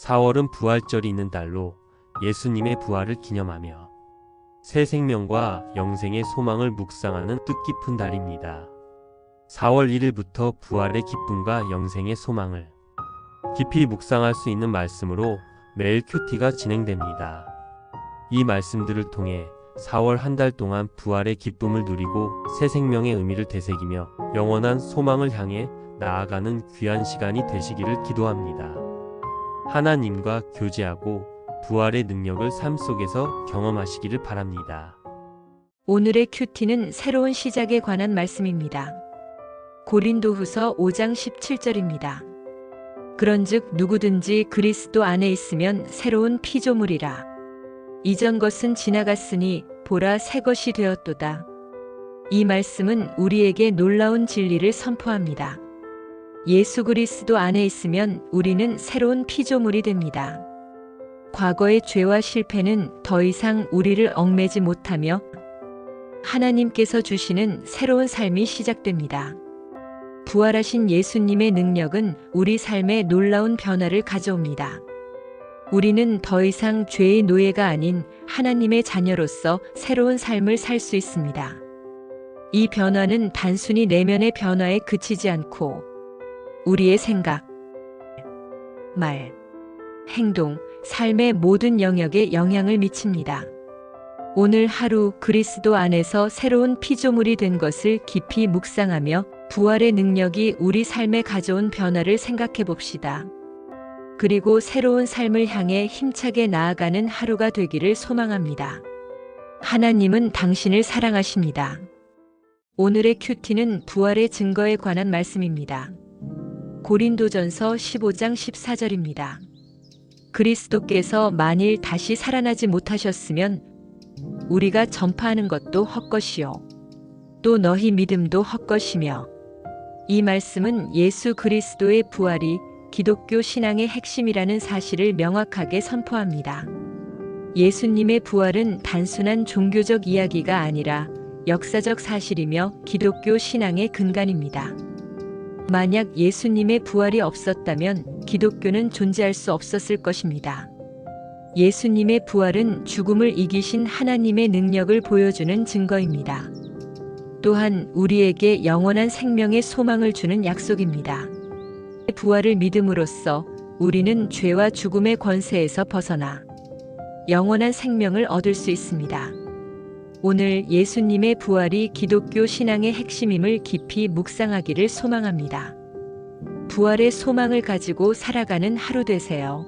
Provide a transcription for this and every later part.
4월은 부활절이 있는 달로 예수님의 부활을 기념하며 새 생명과 영생의 소망을 묵상하는 뜻깊은 달입니다. 4월 1일부터 부활의 기쁨과 영생의 소망을 깊이 묵상할 수 있는 말씀으로 매일 큐티가 진행됩니다. 이 말씀들을 통해 4월 한 달 동안 부활의 기쁨을 누리고 새 생명의 의미를 되새기며 영원한 소망을 향해 나아가는 귀한 시간이 되시기를 기도합니다. 하나님과 교제하고 부활의 능력을 삶 속에서 경험하시기를 바랍니다. 오늘의 큐티는 새로운 시작에 관한 말씀입니다. 고린도후서 5장 17절입니다. 그런즉 누구든지 그리스도 안에 있으면 새로운 피조물이라. 이전 것은 지나갔으니 보라 새 것이 되었도다. 이 말씀은 우리에게 놀라운 진리를 선포합니다. 예수 그리스도 안에 있으면 우리는 새로운 피조물이 됩니다. 과거의 죄와 실패는 더 이상 우리를 얽매지 못하며 하나님께서 주시는 새로운 삶이 시작됩니다. 부활하신 예수님의 능력은 우리 삶에 놀라운 변화를 가져옵니다. 우리는 더 이상 죄의 노예가 아닌 하나님의 자녀로서 새로운 삶을 살 수 있습니다. 이 변화는 단순히 내면의 변화에 그치지 않고 우리의 생각, 말, 행동, 삶의 모든 영역에 영향을 미칩니다. 오늘 하루 그리스도 안에서 새로운 피조물이 된 것을 깊이 묵상하며 부활의 능력이 우리 삶에 가져온 변화를 생각해 봅시다. 그리고 새로운 삶을 향해 힘차게 나아가는 하루가 되기를 소망합니다. 하나님은 당신을 사랑하십니다. 오늘의 큐티는 부활의 증거에 관한 말씀입니다. 고린도전서 15장 14절입니다. 그리스도께서 만일 다시 살아나지 못하셨으면 우리가 전파하는 것도 헛것이요 또 너희 믿음도 헛것이며. 이 말씀은 예수 그리스도의 부활이 기독교 신앙의 핵심이라는 사실을 명확하게 선포합니다. 예수님의 부활은 단순한 종교적 이야기가 아니라 역사적 사실이며 기독교 신앙의 근간입니다. 만약 예수님의 부활이 없었다면 기독교는 존재할 수 없었을 것입니다. 예수님의 부활은 죽음을 이기신 하나님의 능력을 보여주는 증거입니다. 또한 우리에게 영원한 생명의 소망을 주는 약속입니다. 부활을 믿음으로써 우리는 죄와 죽음의 권세에서 벗어나 영원한 생명을 얻을 수 있습니다. 오늘 예수님의 부활이 기독교 신앙의 핵심임을 깊이 묵상하기를 소망합니다. 부활의 소망을 가지고 살아가는 하루 되세요.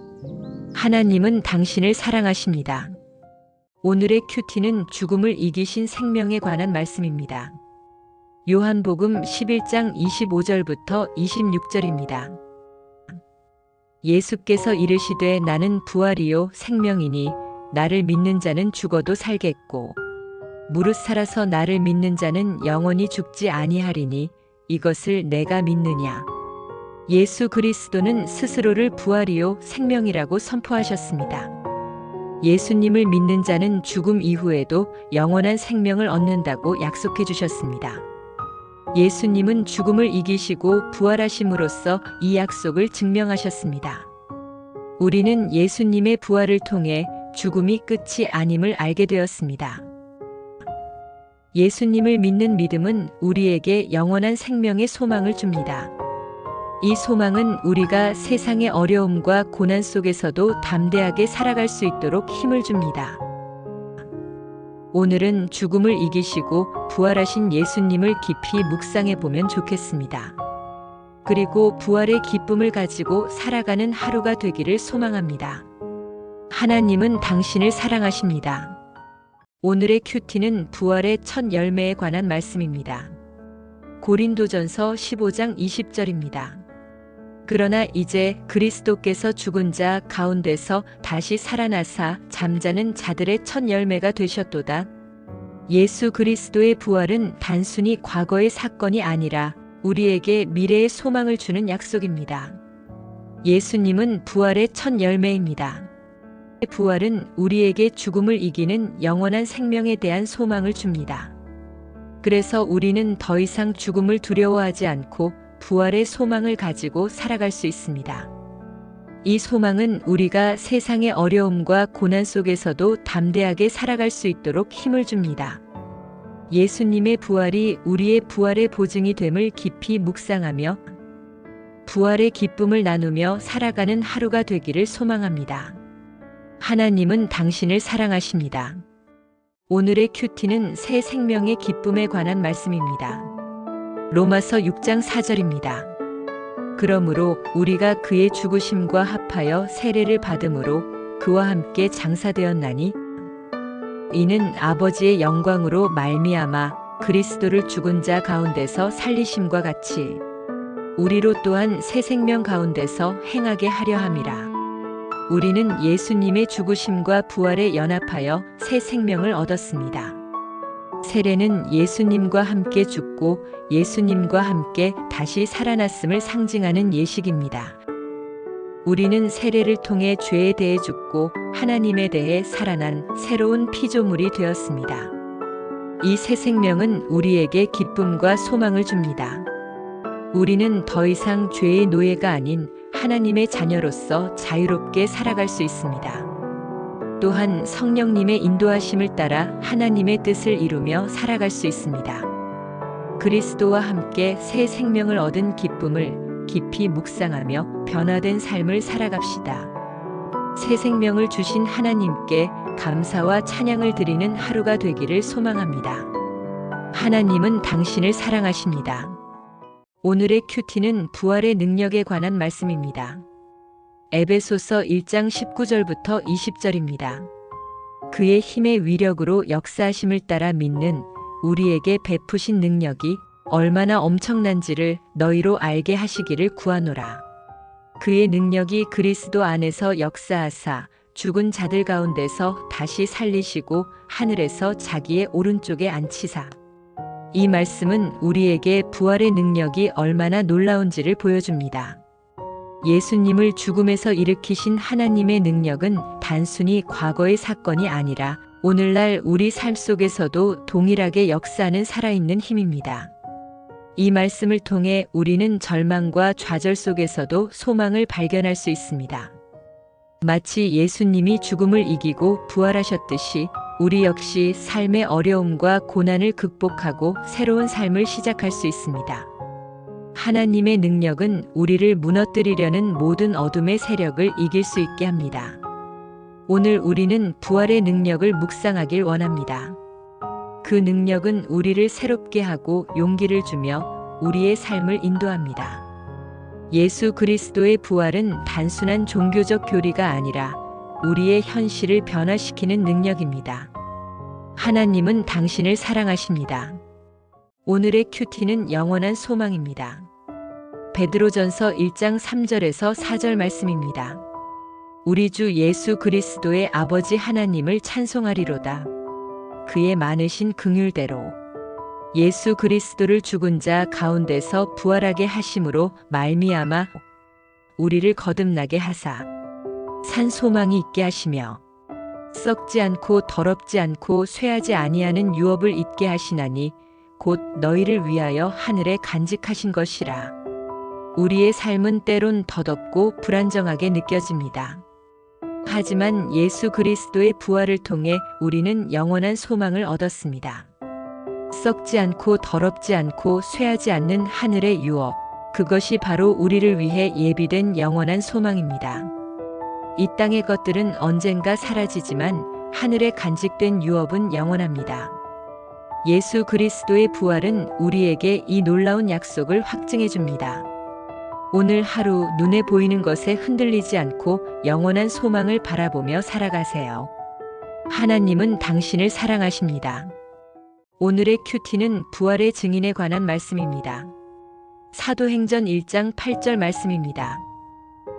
하나님은 당신을 사랑하십니다. 오늘의 큐티는 죽음을 이기신 생명에 관한 말씀입니다. 요한복음 11장 25절부터 26절입니다. 예수께서 이르시되 나는 부활이요 생명이니 나를 믿는 자는 죽어도 살겠고 무릇 살아서 나를 믿는 자는 영원히 죽지 아니하리니 이것을 내가 믿느냐. 예수 그리스도는 스스로를 부활이요 생명이라고 선포하셨습니다. 예수님을 믿는 자는 죽음 이후에도 영원한 생명을 얻는다고 약속해 주셨습니다. 예수님은 죽음을 이기시고 부활하심으로써 이 약속을 증명하셨습니다. 우리는 예수님의 부활을 통해 죽음이 끝이 아님을 알게 되었습니다. 예수님을 믿는 믿음은 우리에게 영원한 생명의 소망을 줍니다. 이 소망은 우리가 세상의 어려움과 고난 속에서도 담대하게 살아갈 수 있도록 힘을 줍니다. 오늘은 죽음을 이기시고 부활하신 예수님을 깊이 묵상해 보면 좋겠습니다. 그리고 부활의 기쁨을 가지고 살아가는 하루가 되기를 소망합니다. 하나님은 당신을 사랑하십니다. 오늘의 큐티는 부활의 첫 열매에 관한 말씀입니다. 고린도전서 15장 20절입니다. 그러나 이제 그리스도께서 죽은 자 가운데서 다시 살아나사 잠자는 자들의 첫 열매가 되셨도다. 예수 그리스도의 부활은 단순히 과거의 사건이 아니라 우리에게 미래의 소망을 주는 약속입니다. 예수님은 부활의 첫 열매입니다. 부활은 우리에게 죽음을 이기는 영원한 생명에 대한 소망을 줍니다. 그래서 우리는 더 이상 죽음을 두려워하지 않고 부활의 소망을 가지고 살아갈 수 있습니다. 이 소망은 우리가 세상의 어려움과 고난 속에서도 담대하게 살아갈 수 있도록 힘을 줍니다. 예수님의 부활이 우리의 부활의 보증이 됨을 깊이 묵상하며 부활의 기쁨을 나누며 살아가는 하루가 되기를 소망합니다. 하나님은 당신을 사랑하십니다. 오늘의 큐티는 새 생명의 기쁨에 관한 말씀입니다. 로마서 6장 4절입니다. 그러므로 우리가 그의 죽으심과 합하여 세례를 받음으로 그와 함께 장사되었나니 이는 아버지의 영광으로 말미암아 그리스도를 죽은 자 가운데서 살리심과 같이 우리로 또한 새 생명 가운데서 행하게 하려 함이라. 우리는 예수님의 죽으심과 부활에 연합하여 새 생명을 얻었습니다. 세례는 예수님과 함께 죽고 예수님과 함께 다시 살아났음을 상징하는 예식입니다. 우리는 세례를 통해 죄에 대해 죽고 하나님에 대해 살아난 새로운 피조물이 되었습니다. 이 새 생명은 우리에게 기쁨과 소망을 줍니다. 우리는 더 이상 죄의 노예가 아닌 하나님의 자녀로서 자유롭게 살아갈 수 있습니다. 또한 성령님의 인도하심을 따라 하나님의 뜻을 이루며 살아갈 수 있습니다. 그리스도와 함께 새 생명을 얻은 기쁨을 깊이 묵상하며 변화된 삶을 살아갑시다. 새 생명을 주신 하나님께 감사와 찬양을 드리는 하루가 되기를 소망합니다. 하나님은 당신을 사랑하십니다. 오늘의 큐티는 부활의 능력에 관한 말씀입니다. 에베소서 1장 19절부터 20절입니다. 그의 힘의 위력으로 역사하심을 따라 믿는 우리에게 베푸신 능력이 얼마나 엄청난지를 너희로 알게 하시기를 구하노라. 그의 능력이 그리스도 안에서 역사하사 죽은 자들 가운데서 다시 살리시고 하늘에서 자기의 오른쪽에 앉히사. 이 말씀은 우리에게 부활의 능력이 얼마나 놀라운지를 보여줍니다. 예수님을 죽음에서 일으키신 하나님의 능력은 단순히 과거의 사건이 아니라 오늘날 우리 삶 속에서도 동일하게 역사하는 살아있는 힘입니다. 이 말씀을 통해 우리는 절망과 좌절 속에서도 소망을 발견할 수 있습니다. 마치 예수님이 죽음을 이기고 부활하셨듯이 우리 역시 삶의 어려움과 고난을 극복하고 새로운 삶을 시작할 수 있습니다. 하나님의 능력은 우리를 무너뜨리려는 모든 어둠의 세력을 이길 수 있게 합니다. 오늘 우리는 부활의 능력을 묵상하길 원합니다. 그 능력은 우리를 새롭게 하고 용기를 주며 우리의 삶을 인도합니다. 예수 그리스도의 부활은 단순한 종교적 교리가 아니라 우리의 현실을 변화시키는 능력입니다. 하나님은 당신을 사랑하십니다. 오늘의 큐티는 영원한 소망입니다. 베드로전서 1장 3절에서 4절 말씀입니다. 우리 주 예수 그리스도의 아버지 하나님을 찬송하리로다. 그의 많으신 긍휼대로 예수 그리스도를 죽은 자 가운데서 부활하게 하심으로 말미암아 우리를 거듭나게 하사 산 소망이 있게 하시며 썩지 않고 더럽지 않고 쇠하지 아니하는 유업을 잊게 하시나니 곧 너희를 위하여 하늘에 간직하신 것이라. 우리의 삶은 때론 더덥고 불안정하게 느껴집니다. 하지만 예수 그리스도의 부활을 통해 우리는 영원한 소망을 얻었습니다. 썩지 않고 더럽지 않고 쇠하지 않는 하늘의 유업, 그것이 바로 우리를 위해 예비된 영원한 소망입니다. 이 땅의 것들은 언젠가 사라지지만 하늘에 간직된 유업은 영원합니다. 예수 그리스도의 부활은 우리에게 이 놀라운 약속을 확증해 줍니다. 오늘 하루 눈에 보이는 것에 흔들리지 않고 영원한 소망을 바라보며 살아가세요. 하나님은 당신을 사랑하십니다. 오늘의 큐티는 부활의 증인에 관한 말씀입니다. 사도행전 1장 8절 말씀입니다.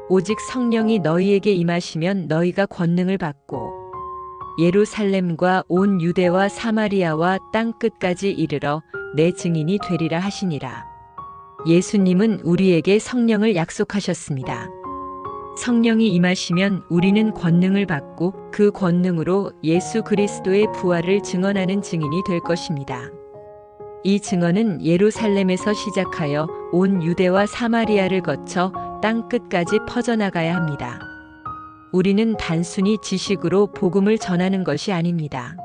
오직 성령이 너희에게 임하시면 너희가 권능을 받고 예루살렘과 온 유대와 사마리아와 땅 끝까지 이르러 내 증인이 되리라 하시니라. 예수님은 우리에게 성령을 약속하셨습니다. 성령이 임하시면 우리는 권능을 받고 그 권능으로 예수 그리스도의 부활을 증언하는 증인이 될 것입니다. 이 증언은 예루살렘에서 시작하여 온 유대와 사마리아를 거쳐 땅 끝까지 퍼져나가야 합니다. 우리는 단순히 지식으로 복음을 전하는 것이 아닙니다.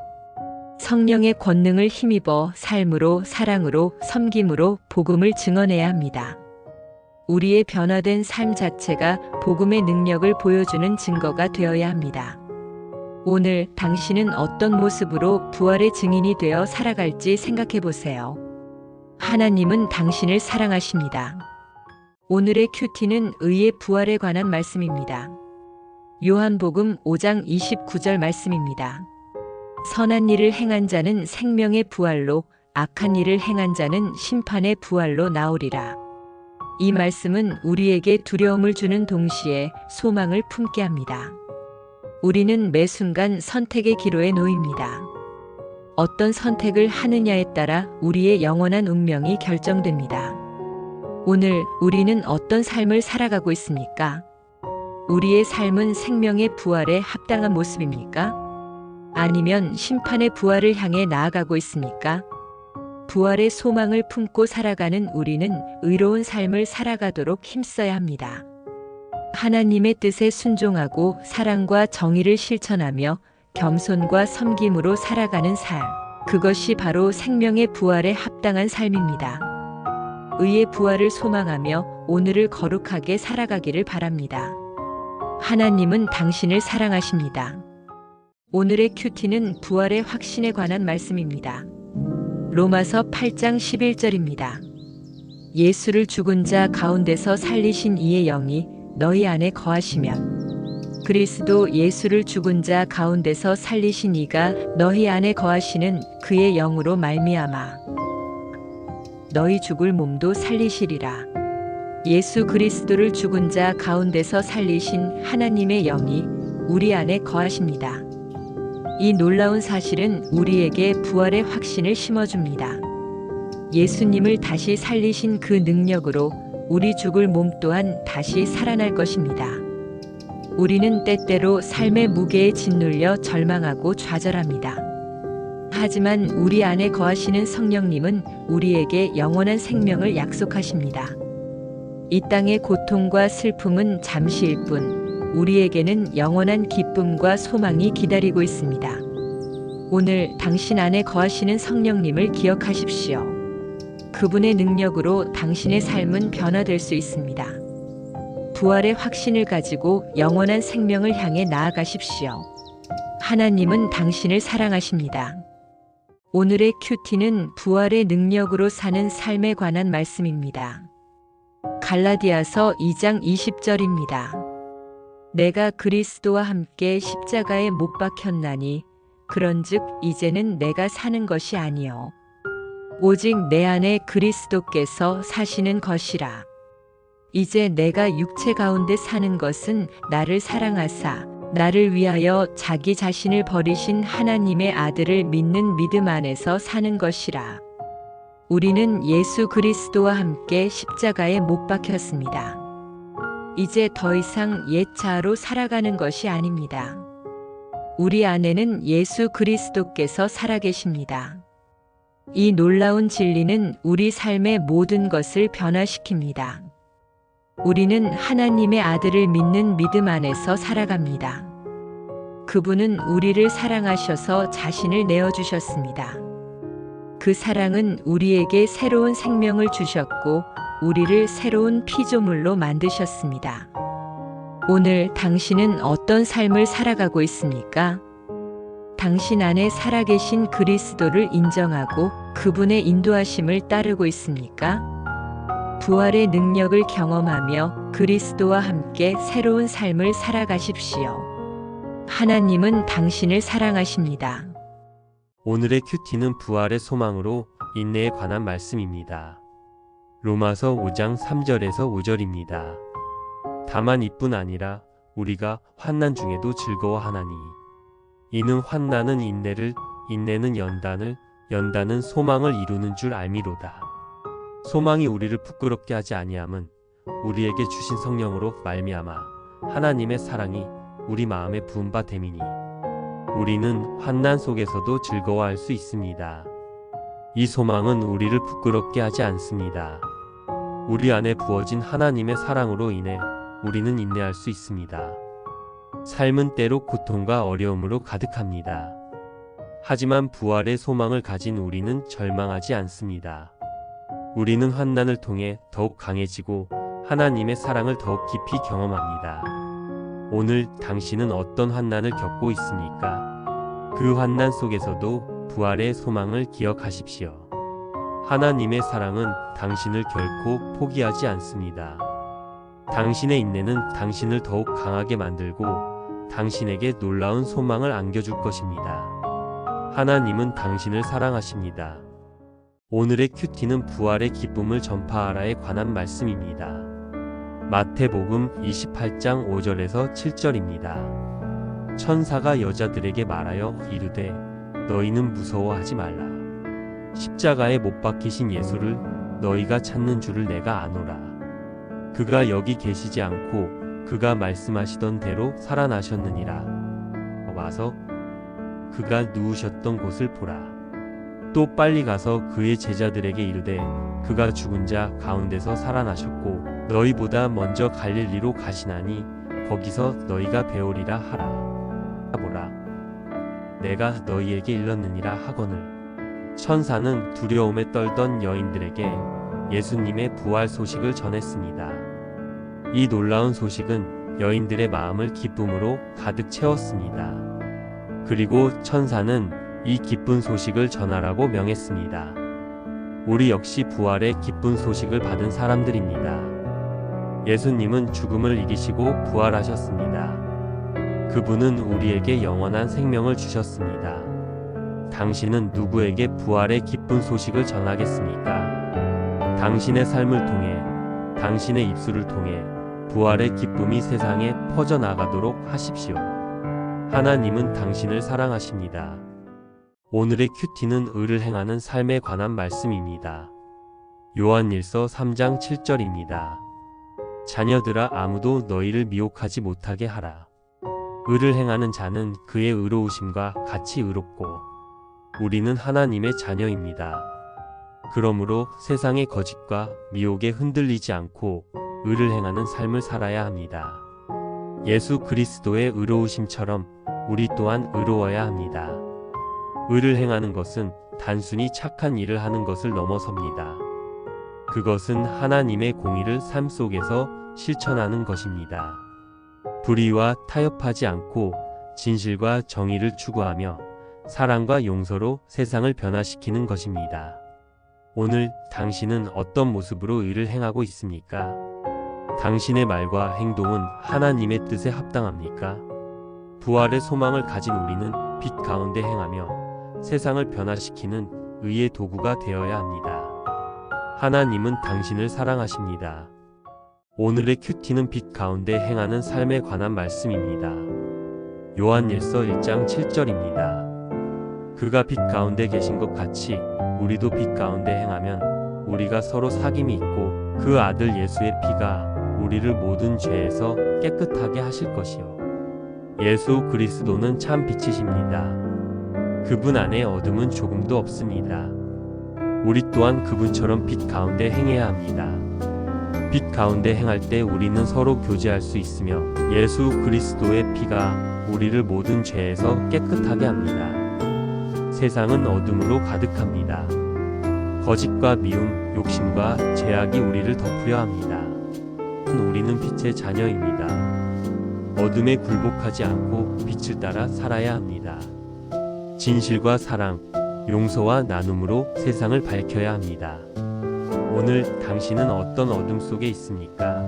성령의 권능을 힘입어 삶으로, 사랑으로, 섬김으로 복음을 증언해야 합니다. 우리의 변화된 삶 자체가 복음의 능력을 보여주는 증거가 되어야 합니다. 오늘 당신은 어떤 모습으로 부활의 증인이 되어 살아갈지 생각해 보세요. 하나님은 당신을 사랑하십니다. 오늘의 큐티는 의의 부활에 관한 말씀입니다. 요한복음 5장 29절 말씀입니다. 선한 일을 행한 자는 생명의 부활로, 악한 일을 행한 자는 심판의 부활로 나오리라. 이 말씀은 우리에게 두려움을 주는 동시에 소망을 품게 합니다. 우리는 매 순간 선택의 기로에 놓입니다. 어떤 선택을 하느냐에 따라 우리의 영원한 운명이 결정됩니다. 오늘 우리는 어떤 삶을 살아가고 있습니까? 우리의 삶은 생명의 부활에 합당한 모습입니까? 아니면 심판의 부활을 향해 나아가고 있습니까? 부활의 소망을 품고 살아가는 우리는 의로운 삶을 살아가도록 힘써야 합니다. 하나님의 뜻에 순종하고 사랑과 정의를 실천하며 겸손과 섬김으로 살아가는 삶. 그것이 바로 생명의 부활에 합당한 삶입니다. 의의 부활을 소망하며 오늘을 거룩하게 살아가기를 바랍니다. 하나님은 당신을 사랑하십니다. 오늘의 큐티는 부활의 확신에 관한 말씀입니다. 로마서 8장 11절입니다. 예수를 죽은 자 가운데서 살리신 이의 영이 너희 안에 거하시면, 그리스도 예수를 죽은 자 가운데서 살리신 이가 너희 안에 거하시는 그의 영으로 말미암아 너희 죽을 몸도 살리시리라. 예수 그리스도를 죽은 자 가운데서 살리신 하나님의 영이 우리 안에 거하십니다. 이 놀라운 사실은 우리에게 부활의 확신을 심어줍니다. 예수님을 다시 살리신 그 능력으로 우리 죽을 몸 또한 다시 살아날 것입니다. 우리는 때때로 삶의 무게에 짓눌려 절망하고 좌절합니다. 하지만 우리 안에 거하시는 성령님은 우리에게 영원한 생명을 약속하십니다. 이 땅의 고통과 슬픔은 잠시일 뿐, 우리에게는 영원한 기쁨과 소망이 기다리고 있습니다. 오늘 당신 안에 거하시는 성령님을 기억하십시오. 그분의 능력으로 당신의 삶은 변화될 수 있습니다. 부활의 확신을 가지고 영원한 생명을 향해 나아가십시오. 하나님은 당신을 사랑하십니다. 오늘의 큐티는 부활의 능력으로 사는 삶에 관한 말씀입니다. 갈라디아서 2장 20절입니다. 내가 그리스도와 함께 십자가에 못 박혔나니 그런즉 이제는 내가 사는 것이 아니요 오직 내 안에 그리스도께서 사시는 것이라. 이제 내가 육체 가운데 사는 것은 나를 사랑하사 나를 위하여 자기 자신을 버리신 하나님의 아들을 믿는 믿음 안에서 사는 것이라. 우리는 예수 그리스도와 함께 십자가에 못 박혔습니다. 이제 더 이상 옛 자아로 살아가는 것이 아닙니다. 우리 안에는 예수 그리스도께서 살아계십니다. 이 놀라운 진리는 우리 삶의 모든 것을 변화시킵니다. 우리는 하나님의 아들을 믿는 믿음 안에서 살아갑니다. 그분은 우리를 사랑하셔서 자신을 내어주셨습니다. 그 사랑은 우리에게 새로운 생명을 주셨고 우리를 새로운 피조물로 만드셨습니다. 오늘 당신은 어떤 삶을 살아가고 있습니까? 당신 안에 살아계신 그리스도를 인정하고 그분의 인도하심을 따르고 있습니까? 부활의 능력을 경험하며 그리스도와 함께 새로운 삶을 살아가십시오. 하나님은 당신을 사랑하십니다. 오늘의 큐티는 부활의 소망으로 인내에 관한 말씀입니다. 로마서 5장 3절에서 5절입니다. 다만 이뿐 아니라 우리가 환난 중에도 즐거워하나니 이는 환난은 인내를, 인내는 연단을, 연단은 소망을 이루는 줄 알미로다. 소망이 우리를 부끄럽게 하지 아니함은 우리에게 주신 성령으로 말미암아 하나님의 사랑이 우리 마음에 부은 바 됨이니 우리는 환난 속에서도 즐거워할 수 있습니다. 이 소망은 우리를 부끄럽게 하지 않습니다. 우리 안에 부어진 하나님의 사랑으로 인해 우리는 인내할 수 있습니다. 삶은 때로 고통과 어려움으로 가득합니다. 하지만 부활의 소망을 가진 우리는 절망하지 않습니다. 우리는 환난을 통해 더욱 강해지고 하나님의 사랑을 더욱 깊이 경험합니다. 오늘 당신은 어떤 환난을 겪고 있습니까? 그 환난 속에서도 부활의 소망을 기억하십시오. 하나님의 사랑은 당신을 결코 포기하지 않습니다. 당신의 인내는 당신을 더욱 강하게 만들고 당신에게 놀라운 소망을 안겨줄 것입니다. 하나님은 당신을 사랑하십니다. 오늘의 큐티는 부활의 기쁨을 전파하라에 관한 말씀입니다. 마태복음 28장 5절에서 7절입니다. 천사가 여자들에게 말하여 이르되 너희는 무서워하지 말라. 십자가에 못 박히신 예수를 너희가 찾는 줄을 내가 아노라. 그가 여기 계시지 않고 그가 말씀하시던 대로 살아나셨느니라. 와서 그가 누우셨던 곳을 보라. 또 빨리 가서 그의 제자들에게 이르되 그가 죽은 자 가운데서 살아나셨고 너희보다 먼저 갈릴리로 가시나니 거기서 너희가 배우리라 하라. 보라, 내가 너희에게 일렀느니라 하거늘. 천사는 두려움에 떨던 여인들에게 예수님의 부활 소식을 전했습니다. 이 놀라운 소식은 여인들의 마음을 기쁨으로 가득 채웠습니다. 그리고 천사는 이 기쁜 소식을 전하라고 명했습니다. 우리 역시 부활의 기쁜 소식을 받은 사람들입니다. 예수님은 죽음을 이기시고 부활하셨습니다. 그분은 우리에게 영원한 생명을 주셨습니다. 당신은 누구에게 부활의 기쁜 소식을 전하겠습니까? 당신의 삶을 통해, 당신의 입술을 통해 부활의 기쁨이 세상에 퍼져나가도록 하십시오. 하나님은 당신을 사랑하십니다. 오늘의 큐티는 의를 행하는 삶에 관한 말씀입니다. 요한일서 3장 7절입니다. 자녀들아 아무도 너희를 미혹하지 못하게 하라. 의를 행하는 자는 그의 의로우심과 같이 의롭고 우리는 하나님의 자녀입니다. 그러므로 세상의 거짓과 미혹에 흔들리지 않고 의를 행하는 삶을 살아야 합니다. 예수 그리스도의 의로우심처럼 우리 또한 의로워야 합니다. 의를 행하는 것은 단순히 착한 일을 하는 것을 넘어섭니다. 그것은 하나님의 공의를 삶 속에서 실천하는 것입니다. 불의와 타협하지 않고 진실과 정의를 추구하며 사랑과 용서로 세상을 변화시키는 것입니다. 오늘 당신은 어떤 모습으로 의를 행하고 있습니까? 당신의 말과 행동은 하나님의 뜻에 합당합니까? 부활의 소망을 가진 우리는 빛 가운데 행하며 세상을 변화시키는 의의 도구가 되어야 합니다. 하나님은 당신을 사랑하십니다. 오늘의 큐티는 빛 가운데 행하는 삶에 관한 말씀입니다. 요한일서 1장 7절입니다. 그가 빛 가운데 계신 것 같이 우리도 빛 가운데 행하면 우리가 서로 사귐이 있고 그 아들 예수의 피가 우리를 모든 죄에서 깨끗하게 하실 것이요. 예수 그리스도는 참 빛이십니다. 그분 안에 어둠은 조금도 없습니다. 우리 또한 그분처럼 빛 가운데 행해야 합니다. 빛 가운데 행할 때 우리는 서로 교제할 수 있으며 예수 그리스도의 피가 우리를 모든 죄에서 깨끗하게 합니다. 세상은 어둠으로 가득합니다. 거짓과 미움, 욕심과 죄악이 우리를 덮으려 합니다. 우리는 빛의 자녀입니다. 어둠에 굴복하지 않고 빛을 따라 살아야 합니다. 진실과 사랑, 용서와 나눔으로 세상을 밝혀야 합니다. 오늘 당신은 어떤 어둠 속에 있습니까?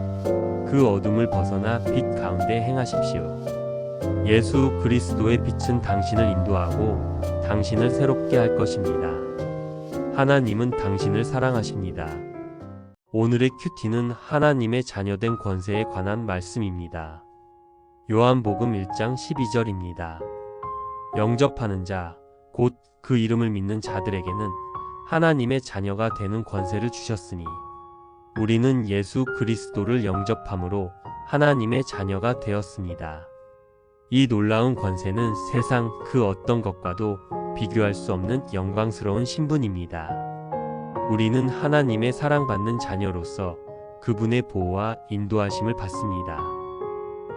그 어둠을 벗어나 빛 가운데 행하십시오. 예수 그리스도의 빛은 당신을 인도하고 당신을 새롭게 할 것입니다. 하나님은 당신을 사랑하십니다. 오늘의 큐티는 하나님의 자녀된 권세에 관한 말씀입니다. 요한복음 1장 12절입니다. 영접하는 자, 곧 그 이름을 믿는 자들에게는 하나님의 자녀가 되는 권세를 주셨으니 우리는 예수 그리스도를 영접함으로 하나님의 자녀가 되었습니다. 이 놀라운 권세는 세상 그 어떤 것과도 비교할 수 없는 영광스러운 신분입니다. 우리는 하나님의 사랑받는 자녀로서 그분의 보호와 인도하심을 받습니다.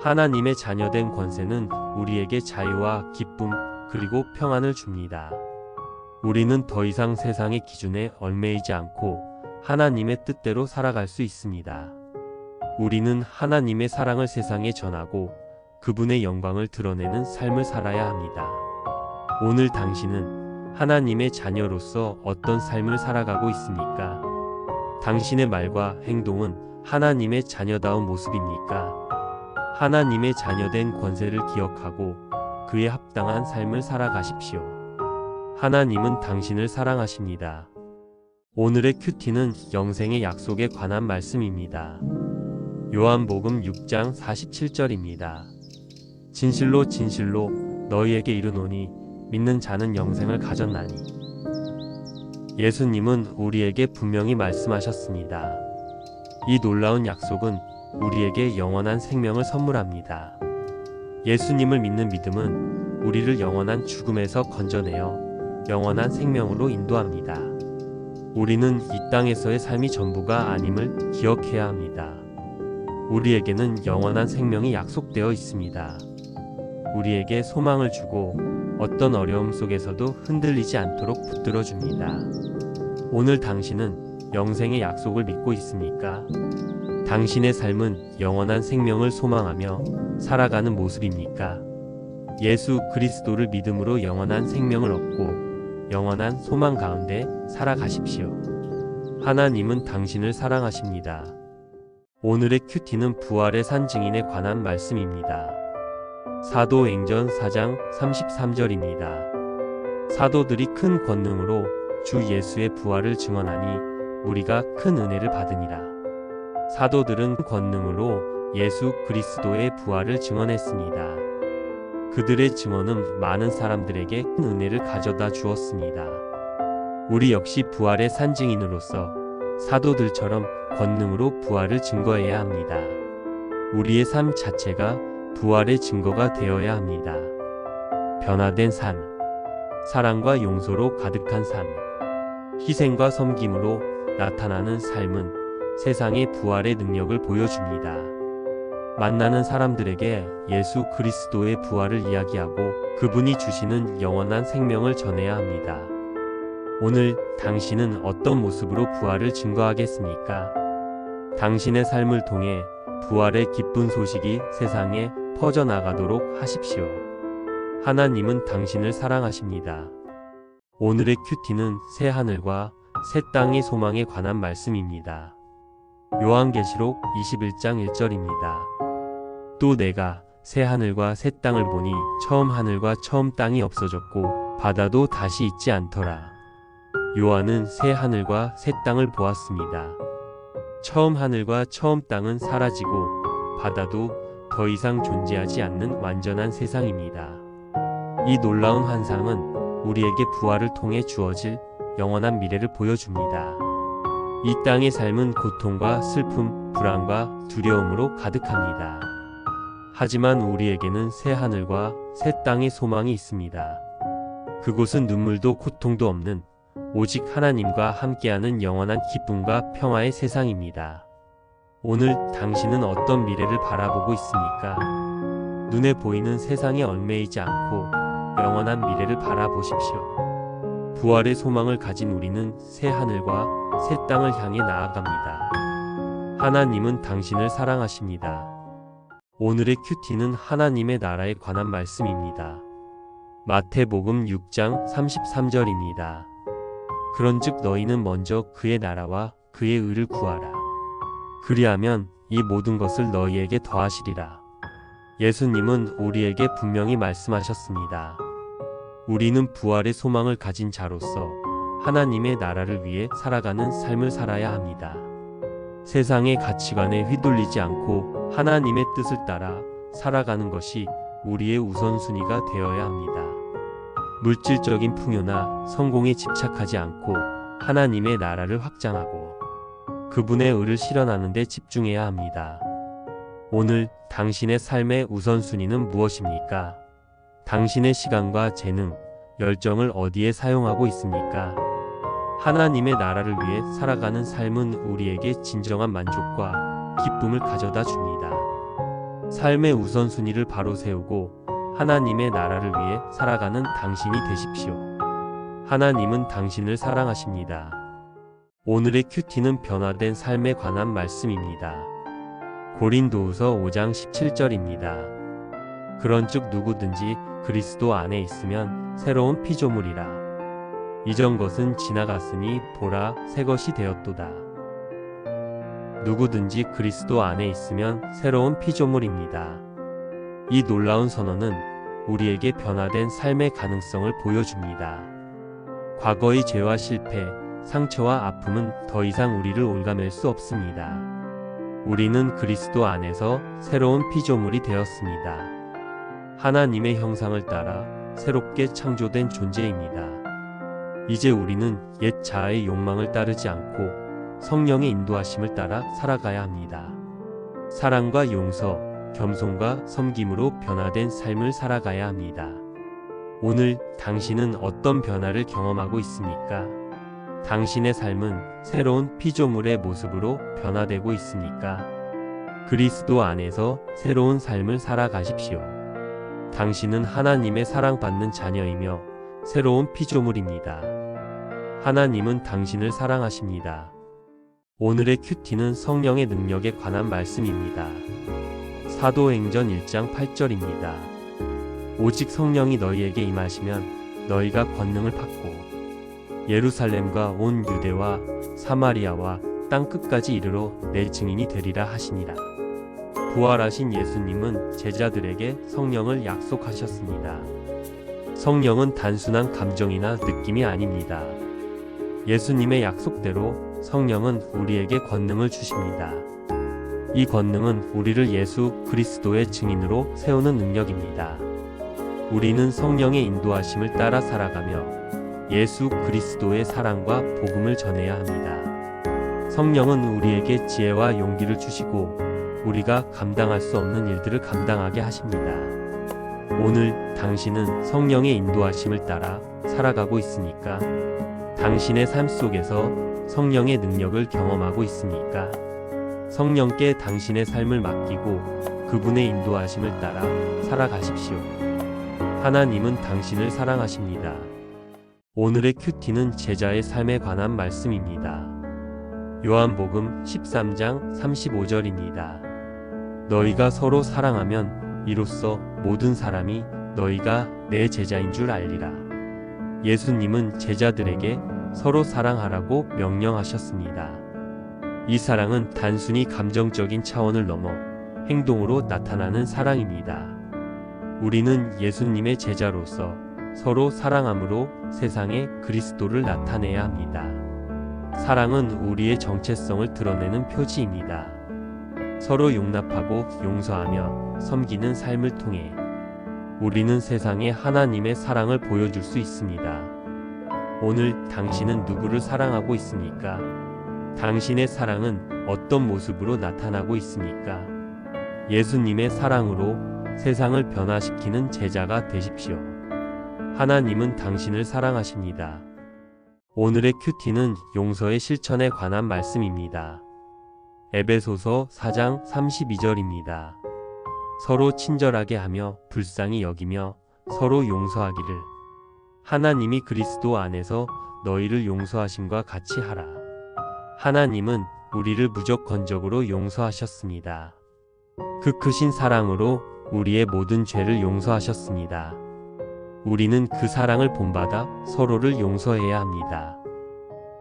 하나님의 자녀된 권세는 우리에게 자유와 기쁨 그리고 평안을 줍니다. 우리는 더 이상 세상의 기준에 얽매이지 않고 하나님의 뜻대로 살아갈 수 있습니다. 우리는 하나님의 사랑을 세상에 전하고 그분의 영광을 드러내는 삶을 살아야 합니다. 오늘 당신은 하나님의 자녀로서 어떤 삶을 살아가고 있습니까? 당신의 말과 행동은 하나님의 자녀다운 모습입니까? 하나님의 자녀된 권세를 기억하고 그에 합당한 삶을 살아가십시오. 하나님은 당신을 사랑하십니다. 오늘의 큐티는 영생의 약속에 관한 말씀입니다. 요한복음 6장 47절입니다. 진실로 진실로 너희에게 이르노니 믿는 자는 영생을 가졌나니. 예수님은 우리에게 분명히 말씀하셨습니다. 이 놀라운 약속은 우리에게 영원한 생명을 선물합니다. 예수님을 믿는 믿음은 우리를 영원한 죽음에서 건져내어 영원한 생명으로 인도합니다. 우리는 이 땅에서의 삶이 전부가 아님을 기억해야 합니다. 우리에게는 영원한 생명이 약속되어 있습니다. 우리에게 소망을 주고 어떤 어려움 속에서도 흔들리지 않도록 붙들어 줍니다. 오늘 당신은 영생의 약속을 믿고 있습니까? 당신의 삶은 영원한 생명을 소망하며 살아가는 모습입니까? 예수 그리스도를 믿음으로 영원한 생명을 얻고 영원한 소망 가운데 살아가십시오. 하나님은 당신을 사랑하십니다. 오늘의 큐티는 부활의 산 증인에 관한 말씀입니다. 사도행전 4장 33절입니다. 사도들이 큰 권능으로 주 예수의 부활을 증언하니 우리가 큰 은혜를 받으니라. 사도들은 권능으로 예수 그리스도의 부활을 증언했습니다. 그들의 증언은 많은 사람들에게 큰 은혜를 가져다 주었습니다. 우리 역시 부활의 산 증인으로서 사도들처럼 권능으로 부활을 증거해야 합니다. 우리의 삶 자체가 부활의 증거가 되어야 합니다. 변화된 삶, 사랑과 용서로 가득한 삶, 희생과 섬김으로 나타나는 삶은 세상의 부활의 능력을 보여줍니다. 만나는 사람들에게 예수 그리스도의 부활을 이야기하고 그분이 주시는 영원한 생명을 전해야 합니다. 오늘 당신은 어떤 모습으로 부활을 증거하겠습니까? 당신의 삶을 통해 부활의 기쁜 소식이 세상에 퍼져나가도록 하십시오. 하나님은 당신을 사랑하십니다. 오늘의 큐티는 새 하늘과 새 땅의 소망에 관한 말씀입니다. 요한계시록 21장 1절입니다. 또 내가 새 하늘과 새 땅을 보니 처음 하늘과 처음 땅이 없어졌고 바다도 다시 있지 않더라. 요한은 새 하늘과 새 땅을 보았습니다. 처음 하늘과 처음 땅은 사라지고 바다도 더 이상 존재하지 않는 완전한 세상입니다. 이 놀라운 환상은 우리에게 부활을 통해 주어질 영원한 미래를 보여줍니다. 이 땅의 삶은 고통과 슬픔, 불안과 두려움으로 가득합니다. 하지만 우리에게는 새 하늘과 새 땅의 소망이 있습니다. 그곳은 눈물도 고통도 없는 오직 하나님과 함께하는 영원한 기쁨과 평화의 세상입니다. 오늘 당신은 어떤 미래를 바라보고 있습니까? 눈에 보이는 세상에 얽매이지 않고 영원한 미래를 바라보십시오. 부활의 소망을 가진 우리는 새 하늘과 새 땅을 향해 나아갑니다. 하나님은 당신을 사랑하십니다. 오늘의 큐티는 하나님의 나라에 관한 말씀입니다. 마태복음 6장 33절입니다. 그런즉 너희는 먼저 그의 나라와 그의 의를 구하라. 그리하면 이 모든 것을 너희에게 더하시리라. 예수님은 우리에게 분명히 말씀하셨습니다. 우리는 부활의 소망을 가진 자로서 하나님의 나라를 위해 살아가는 삶을 살아야 합니다. 세상의 가치관에 휘둘리지 않고 하나님의 뜻을 따라 살아가는 것이 우리의 우선순위가 되어야 합니다. 물질적인 풍요나 성공에 집착하지 않고 하나님의 나라를 확장하고 그분의 의를 실현하는 데 집중해야 합니다. 오늘 당신의 삶의 우선순위는 무엇입니까? 당신의 시간과 재능, 열정을 어디에 사용하고 있습니까? 하나님의 나라를 위해 살아가는 삶은 우리에게 진정한 만족과 기쁨을 가져다 줍니다. 삶의 우선순위를 바로 세우고 하나님의 나라를 위해 살아가는 당신이 되십시오. 하나님은 당신을 사랑하십니다. 오늘의 큐티는 변화된 삶에 관한 말씀입니다. 고린도후서 5장 17절입니다. 그런즉 누구든지 그리스도 안에 있으면 새로운 피조물이라. 이전 것은 지나갔으니 보라 새 것이 되었도다. 누구든지 그리스도 안에 있으면 새로운 피조물입니다. 이 놀라운 선언은 우리에게 변화된 삶의 가능성을 보여줍니다. 과거의 죄와 실패, 상처와 아픔은 더 이상 우리를 올가맬 수 없습니다. 우리는 그리스도 안에서 새로운 피조물이 되었습니다. 하나님의 형상을 따라 새롭게 창조된 존재입니다. 이제 우리는 옛 자아의 욕망을 따르지 않고 성령의 인도하심을 따라 살아가야 합니다. 사랑과 용서, 겸손과 섬김으로 변화된 삶을 살아가야 합니다. 오늘 당신은 어떤 변화를 경험하고 있습니까? 당신의 삶은 새로운 피조물의 모습으로 변화되고 있습니까? 그리스도 안에서 새로운 삶을 살아가십시오. 당신은 하나님의 사랑받는 자녀이며 새로운 피조물입니다. 하나님은 당신을 사랑하십니다. 오늘의 큐티는 성령의 능력에 관한 말씀입니다. 사도행전 1장 8절입니다. 오직 성령이 너희에게 임하시면 너희가 권능을 받고 예루살렘과 온 유대와 사마리아와 땅 끝까지 이르러 내 증인이 되리라 하시니라. 부활하신 예수님은 제자들에게 성령을 약속하셨습니다. 성령은 단순한 감정이나 느낌이 아닙니다. 예수님의 약속대로 성령은 우리에게 권능을 주십니다. 이 권능은 우리를 예수 그리스도의 증인으로 세우는 능력입니다. 우리는 성령의 인도하심을 따라 살아가며 예수 그리스도의 사랑과 복음을 전해야 합니다. 성령은 우리에게 지혜와 용기를 주시고 우리가 감당할 수 없는 일들을 감당하게 하십니다. 오늘 당신은 성령의 인도하심을 따라 살아가고 있습니까? 당신의 삶 속에서 성령의 능력을 경험하고 있습니까? 성령께 당신의 삶을 맡기고 그분의 인도하심을 따라 살아가십시오. 하나님은 당신을 사랑하십니다. 오늘의 큐티는 제자의 삶에 관한 말씀입니다. 요한복음 13장 35절입니다. 너희가 서로 사랑하면 이로써 모든 사람이 너희가 내 제자인 줄 알리라. 예수님은 제자들에게 서로 사랑하라고 명령하셨습니다. 이 사랑은 단순히 감정적인 차원을 넘어 행동으로 나타나는 사랑입니다. 우리는 예수님의 제자로서 서로 사랑함으로 세상에 그리스도를 나타내야 합니다. 사랑은 우리의 정체성을 드러내는 표지입니다. 서로 용납하고 용서하며 섬기는 삶을 통해 우리는 세상에 하나님의 사랑을 보여줄 수 있습니다. 오늘 당신은 누구를 사랑하고 있습니까? 당신의 사랑은 어떤 모습으로 나타나고 있습니까? 예수님의 사랑으로 세상을 변화시키는 제자가 되십시오. 하나님은 당신을 사랑하십니다. 오늘의 큐티는 용서의 실천에 관한 말씀입니다. 에베소서 4장 32절입니다. 서로 친절하게 하며 불쌍히 여기며 서로 용서하기를 하나님이 그리스도 안에서 너희를 용서하심과 같이 하라. 하나님은 우리를 무조건적으로 용서하셨습니다. 그 크신 사랑으로 우리의 모든 죄를 용서하셨습니다. 우리는 그 사랑을 본받아 서로를 용서해야 합니다.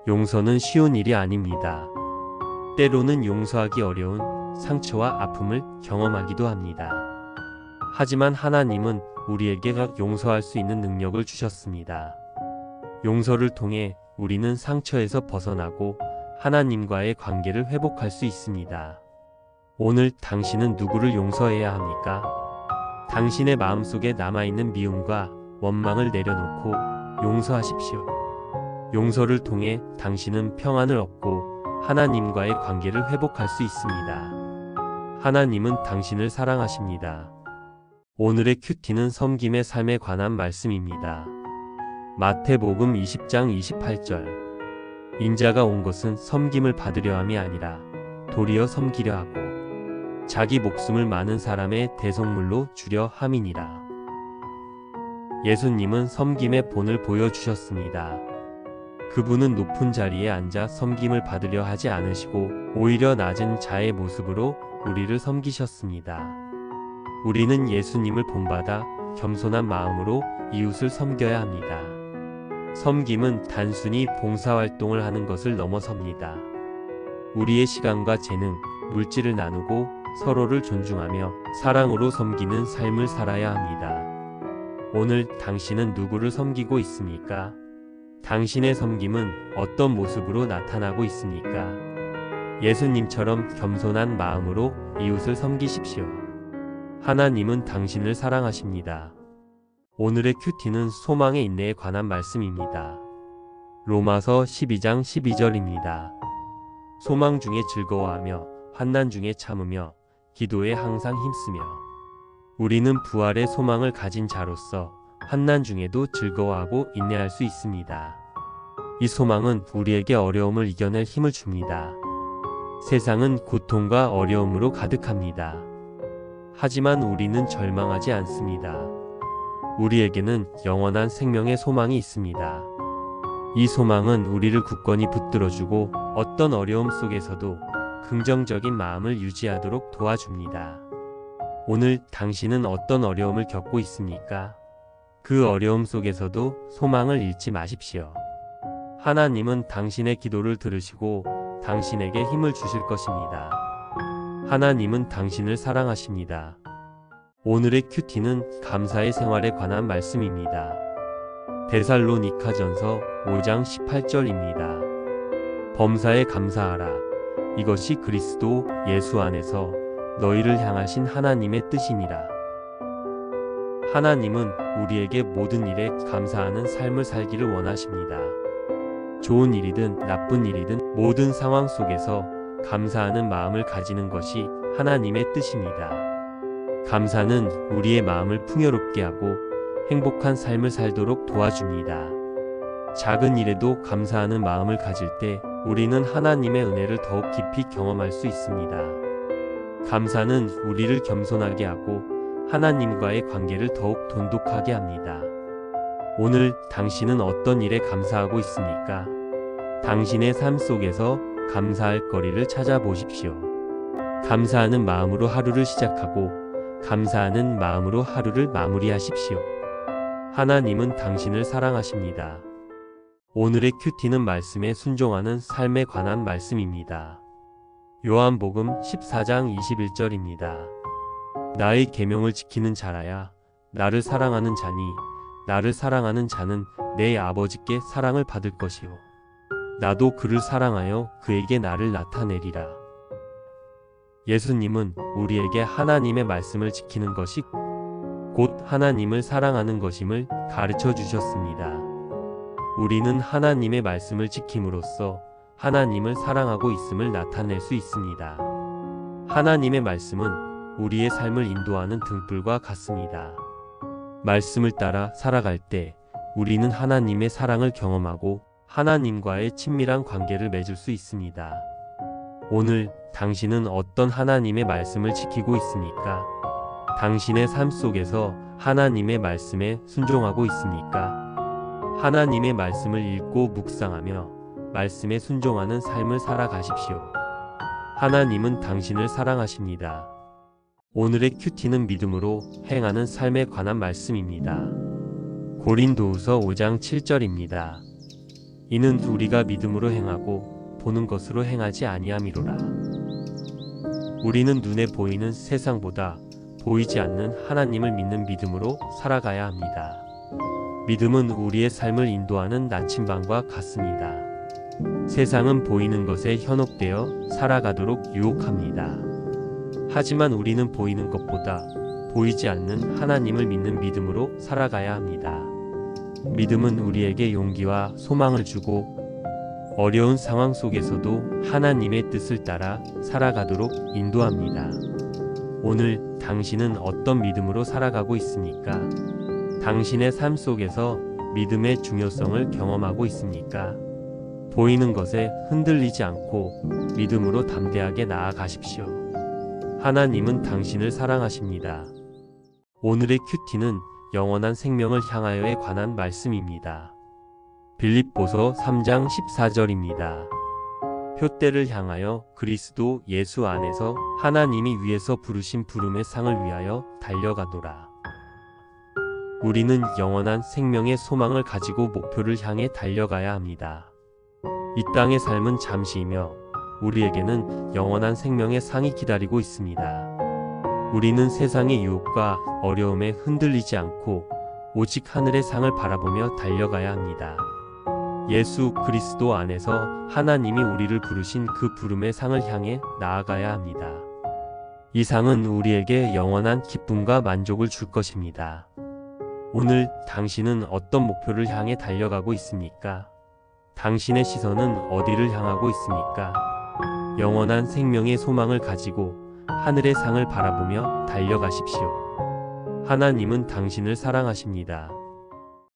용서는 쉬운 일이 아닙니다. 때로는 용서하기 어려운 상처와 아픔을 경험하기도 합니다. 하지만 하나님은 우리에게 용서할 수 있는 능력을 주셨습니다. 용서를 통해 우리는 상처에서 벗어나고 하나님과의 관계를 회복할 수 있습니다. 오늘 당신은 누구를 용서해야 합니까? 당신의 마음속에 남아있는 미움과 원망을 내려놓고 용서하십시오. 용서를 통해 당신은 평안을 얻고 하나님과의 관계를 회복할 수 있습니다. 하나님은 당신을 사랑하십니다. 오늘의 큐티는 섬김의 삶에 관한 말씀입니다. 마태복음 20장 28절. 인자가 온 것은 섬김을 받으려 함이 아니라 도리어 섬기려 하고 자기 목숨을 많은 사람의 대속물로 주려 함이니라. 예수님은 섬김의 본을 보여주셨습니다. 그분은 높은 자리에 앉아 섬김을 받으려 하지 않으시고 오히려 낮은 자의 모습으로 우리를 섬기셨습니다. 우리는 예수님을 본받아 겸손한 마음으로 이웃을 섬겨야 합니다. 섬김은 단순히 봉사활동을 하는 것을 넘어섭니다. 우리의 시간과 재능, 물질을 나누고 서로를 존중하며 사랑으로 섬기는 삶을 살아야 합니다. 오늘 당신은 누구를 섬기고 있습니까? 당신의 섬김은 어떤 모습으로 나타나고 있습니까? 예수님처럼 겸손한 마음으로 이웃을 섬기십시오. 하나님은 당신을 사랑하십니다. 오늘의 큐티는 소망의 인내에 관한 말씀입니다. 로마서 12장 12절입니다. 소망 중에 즐거워하며 환난 중에 참으며 기도에 항상 힘쓰며. 우리는 부활의 소망을 가진 자로서 환난 중에도 즐거워하고 인내할 수 있습니다. 이 소망은 우리에게 어려움을 이겨낼 힘을 줍니다. 세상은 고통과 어려움으로 가득합니다. 하지만 우리는 절망하지 않습니다. 우리에게는 영원한 생명의 소망이 있습니다. 이 소망은 우리를 굳건히 붙들어주고 어떤 어려움 속에서도 긍정적인 마음을 유지하도록 도와줍니다. 오늘 당신은 어떤 어려움을 겪고 있습니까? 그 어려움 속에서도 소망을 잃지 마십시오. 하나님은 당신의 기도를 들으시고 당신에게 힘을 주실 것입니다. 하나님은 당신을 사랑하십니다. 오늘의 큐티는 감사의 생활에 관한 말씀입니다. 데살로니가전서 5장 18절입니다. 범사에 감사하라. 이것이 그리스도 예수 안에서 너희를 향하신 하나님의 뜻이니라. 하나님은 우리에게 모든 일에 감사하는 삶을 살기를 원하십니다. 좋은 일이든 나쁜 일이든 모든 상황 속에서 감사하는 마음을 가지는 것이 하나님의 뜻입니다. 감사는 우리의 마음을 풍요롭게 하고 행복한 삶을 살도록 도와줍니다. 작은 일에도 감사하는 마음을 가질 때 우리는 하나님의 은혜를 더욱 깊이 경험할 수 있습니다. 감사는 우리를 겸손하게 하고 하나님과의 관계를 더욱 돈독하게 합니다. 오늘 당신은 어떤 일에 감사하고 있습니까? 당신의 삶 속에서 감사할 거리를 찾아보십시오. 감사하는 마음으로 하루를 시작하고 감사하는 마음으로 하루를 마무리하십시오. 하나님은 당신을 사랑하십니다. 오늘의 큐티는 말씀에 순종하는 삶에 관한 말씀입니다. 요한복음 14장 21절입니다. 나의 계명을 지키는 자라야 나를 사랑하는 자니 나를 사랑하는 자는 내 아버지께 사랑을 받을 것이요 나도 그를 사랑하여 그에게 나를 나타내리라. 예수님은 우리에게 하나님의 말씀을 지키는 것이 곧 하나님을 사랑하는 것임을 가르쳐 주셨습니다. 우리는 하나님의 말씀을 지킴으로써 하나님을 사랑하고 있음을 나타낼 수 있습니다. 하나님의 말씀은 우리의 삶을 인도하는 등불과 같습니다. 말씀을 따라 살아갈 때 우리는 하나님의 사랑을 경험하고 하나님과의 친밀한 관계를 맺을 수 있습니다. 오늘 당신은 어떤 하나님의 말씀을 지키고 있습니까? 당신의 삶 속에서 하나님의 말씀에 순종하고 있습니까? 하나님의 말씀을 읽고 묵상하며 말씀에 순종하는 삶을 살아가십시오. 하나님은 당신을 사랑하십니다. 오늘의 큐티는 믿음으로 행하는 삶에 관한 말씀입니다. 고린도후서 5장 7절입니다. 이는 우리가 믿음으로 행하고 보는 것으로 행하지 아니함이로라. 우리는 눈에 보이는 세상보다 보이지 않는 하나님을 믿는 믿음으로 살아가야 합니다. 믿음은 우리의 삶을 인도하는 나침반과 같습니다. 세상은 보이는 것에 현혹되어 살아가도록 유혹합니다. 하지만 우리는 보이는 것보다 보이지 않는 하나님을 믿는 믿음으로 살아가야 합니다. 믿음은 우리에게 용기와 소망을 주고 어려운 상황 속에서도 하나님의 뜻을 따라 살아가도록 인도합니다. 오늘 당신은 어떤 믿음으로 살아가고 있습니까? 당신의 삶 속에서 믿음의 중요성을 경험하고 있습니까? 보이는 것에 흔들리지 않고 믿음으로 담대하게 나아가십시오. 하나님은 당신을 사랑하십니다. 오늘의 큐티는 영원한 생명을 향하여에 관한 말씀입니다. 빌립보서 3장 14절입니다. 표대를 향하여 그리스도 예수 안에서 하나님이 위에서 부르신 부름의 상을 위하여 달려가노라. 우리는 영원한 생명의 소망을 가지고 목표를 향해 달려가야 합니다. 이 땅의 삶은 잠시이며 우리에게는 영원한 생명의 상이 기다리고 있습니다. 우리는 세상의 유혹과 어려움에 흔들리지 않고 오직 하늘의 상을 바라보며 달려가야 합니다. 예수 그리스도 안에서 하나님이 우리를 부르신 그 부름의 상을 향해 나아가야 합니다. 이 상은 우리에게 영원한 기쁨과 만족을 줄 것입니다. 오늘 당신은 어떤 목표를 향해 달려가고 있습니까? 당신의 시선은 어디를 향하고 있습니까? 영원한 생명의 소망을 가지고 하늘의 상을 바라보며 달려가십시오. 하나님은 당신을 사랑하십니다.